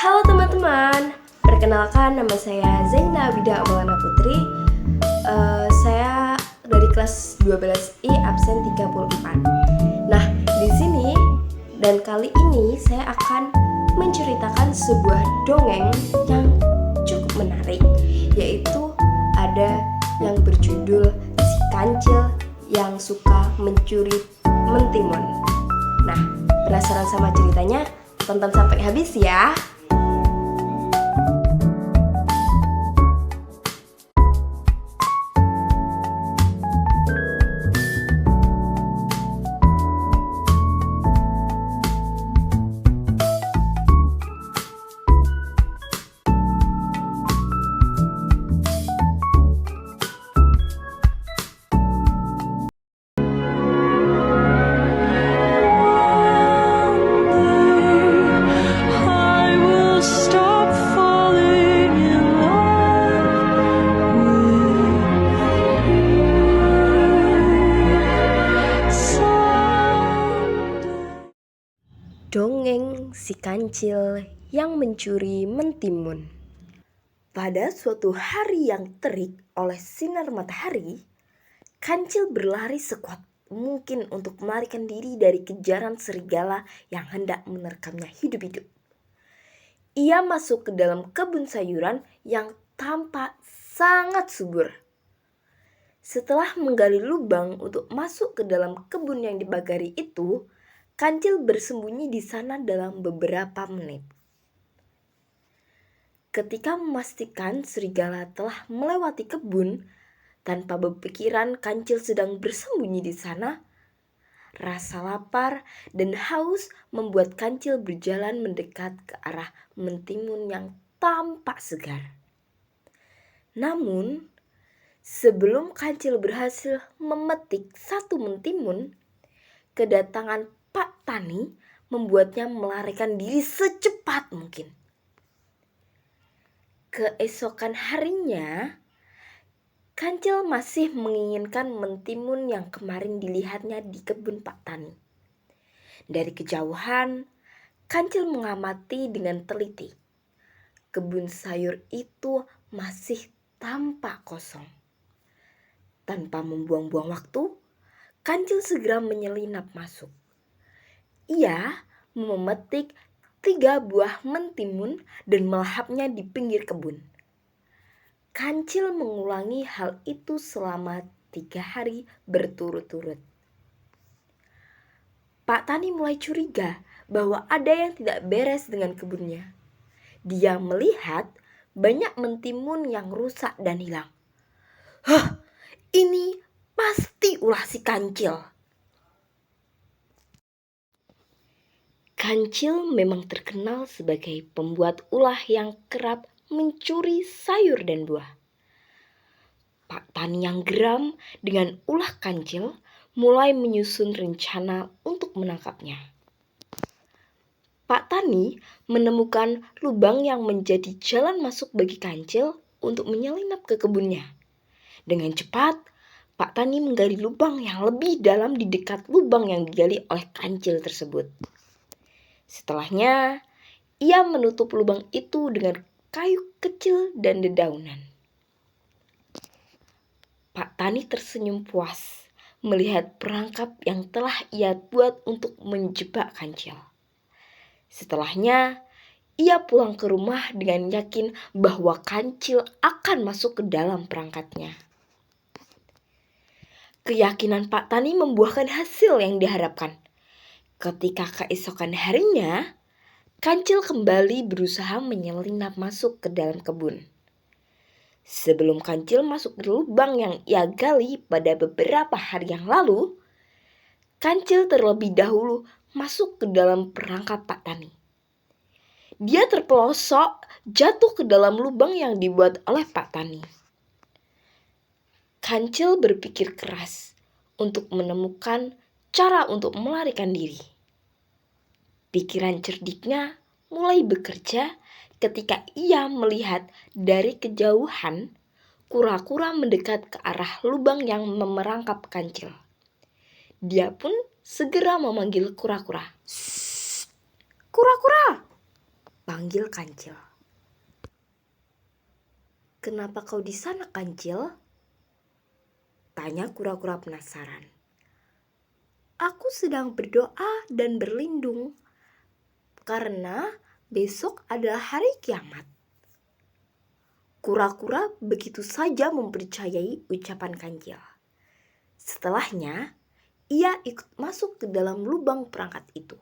Halo teman-teman, perkenalkan nama saya Zaina Wida Maulana Putri. Saya dari kelas 12I absen 34. Nah, di sini dan kali ini saya akan menceritakan sebuah dongeng yang cukup menarik, yaitu ada yang berjudul Si Kancil yang Suka Mencuri Mentimun. Nah, penasaran sama ceritanya? Tonton sampai habis ya. Dongeng Si Kancil yang Mencuri Mentimun. Pada suatu hari yang terik oleh sinar matahari, Kancil berlari sekuat mungkin untuk melarikan diri dari kejaran serigala yang hendak menerkamnya hidup-hidup. Ia masuk ke dalam kebun sayuran yang tampak sangat subur. Setelah menggali lubang untuk masuk ke dalam kebun yang dibagari itu, Kancil bersembunyi di sana dalam beberapa menit. Ketika memastikan serigala telah melewati kebun, tanpa berpikiran Kancil sedang bersembunyi di sana, rasa lapar dan haus membuat Kancil berjalan mendekat ke arah mentimun yang tampak segar. Namun, sebelum Kancil berhasil memetik satu mentimun, kedatangan Pak Tani membuatnya melarikan diri secepat mungkin. Keesokan harinya, Kancil masih menginginkan mentimun yang kemarin dilihatnya di kebun Pak Tani. Dari kejauhan, Kancil mengamati dengan teliti. Kebun sayur itu masih tampak kosong. Tanpa membuang-buang waktu, Kancil segera menyelinap masuk. Ia memetik 3 buah mentimun dan melahapnya di pinggir kebun. Kancil mengulangi hal itu selama 3 hari berturut-turut. Pak Tani mulai curiga bahwa ada yang tidak beres dengan kebunnya. Dia melihat banyak mentimun yang rusak dan hilang. Ini pasti ulah si Kancil. Kancil memang terkenal sebagai pembuat ulah yang kerap mencuri sayur dan buah. Pak Tani yang geram dengan ulah Kancil mulai menyusun rencana untuk menangkapnya. Pak Tani menemukan lubang yang menjadi jalan masuk bagi Kancil untuk menyelinap ke kebunnya. Dengan cepat, Pak Tani menggali lubang yang lebih dalam di dekat lubang yang digali oleh Kancil tersebut. Setelahnya, ia menutup lubang itu dengan kayu kecil dan dedaunan. Pak Tani tersenyum puas melihat perangkap yang telah ia buat untuk menjebak Kancil. Setelahnya, ia pulang ke rumah dengan yakin bahwa Kancil akan masuk ke dalam perangkatnya. Keyakinan Pak Tani membuahkan hasil yang diharapkan. Ketika keesokan harinya, Kancil kembali berusaha menyelinap masuk ke dalam kebun. Sebelum Kancil masuk ke lubang yang ia gali pada beberapa hari yang lalu, Kancil terlebih dahulu masuk ke dalam perangkap Pak Tani. Dia terpelosok jatuh ke dalam lubang yang dibuat oleh Pak Tani. Kancil berpikir keras untuk menemukan cara untuk melarikan diri. Pikiran cerdiknya mulai bekerja ketika ia melihat dari kejauhan kura-kura mendekat ke arah lubang yang memerangkap Kancil. Dia pun segera memanggil kura-kura. "Kura-kura!" memanggil Kancil. "Kenapa kau di sana, Kancil?" tanya kura-kura penasaran. "Aku sedang berdoa dan berlindung karena besok adalah hari kiamat." Kura-kura begitu saja mempercayai ucapan Kancil. Setelahnya, ia ikut masuk ke dalam lubang perangkat itu.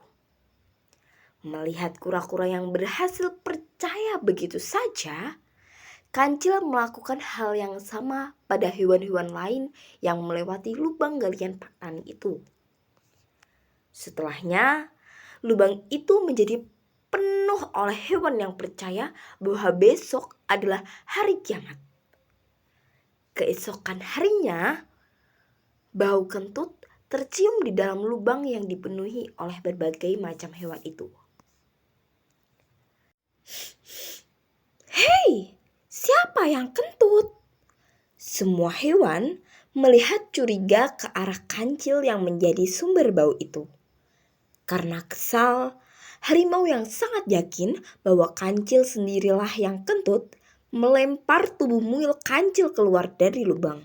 Melihat kura-kura yang berhasil percaya begitu saja, Kancil melakukan hal yang sama pada hewan-hewan lain yang melewati lubang galian Pak Tani itu. Setelahnya, lubang itu menjadi penuh oleh hewan yang percaya bahwa besok adalah hari kiamat. Keesokan harinya, bau kentut tercium di dalam lubang yang dipenuhi oleh berbagai macam hewan itu. "Hei, siapa yang kentut?" Semua hewan melihat curiga ke arah Kancil yang menjadi sumber bau itu. Karena kesal, harimau yang sangat yakin bahwa Kancil sendirilah yang kentut melempar tubuh mungil Kancil keluar dari lubang.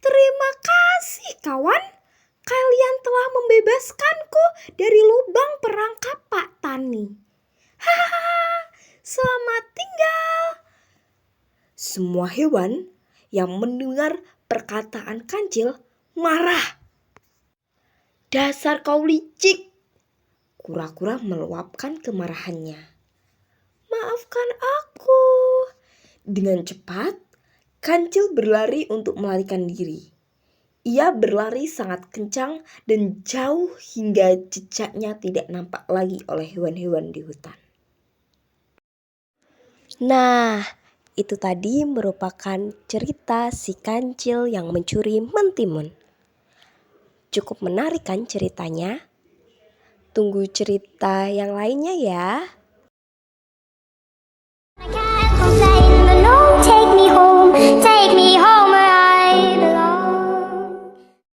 "Terima kasih kawan, kalian telah membebaskanku dari lubang perangkap Pak Tani. Selamat tinggal." Semua hewan yang mendengar perkataan Kancil marah. "Dasar kau licik!" Kura-kura meluapkan kemarahannya. "Maafkan aku." Dengan cepat, Kancil berlari untuk melarikan diri. Ia berlari sangat kencang dan jauh hingga jejaknya tidak nampak lagi oleh hewan-hewan di hutan. Nah, itu tadi merupakan cerita si Kancil yang mencuri mentimun. Cukup menarik kan ceritanya? Tunggu cerita yang lainnya ya.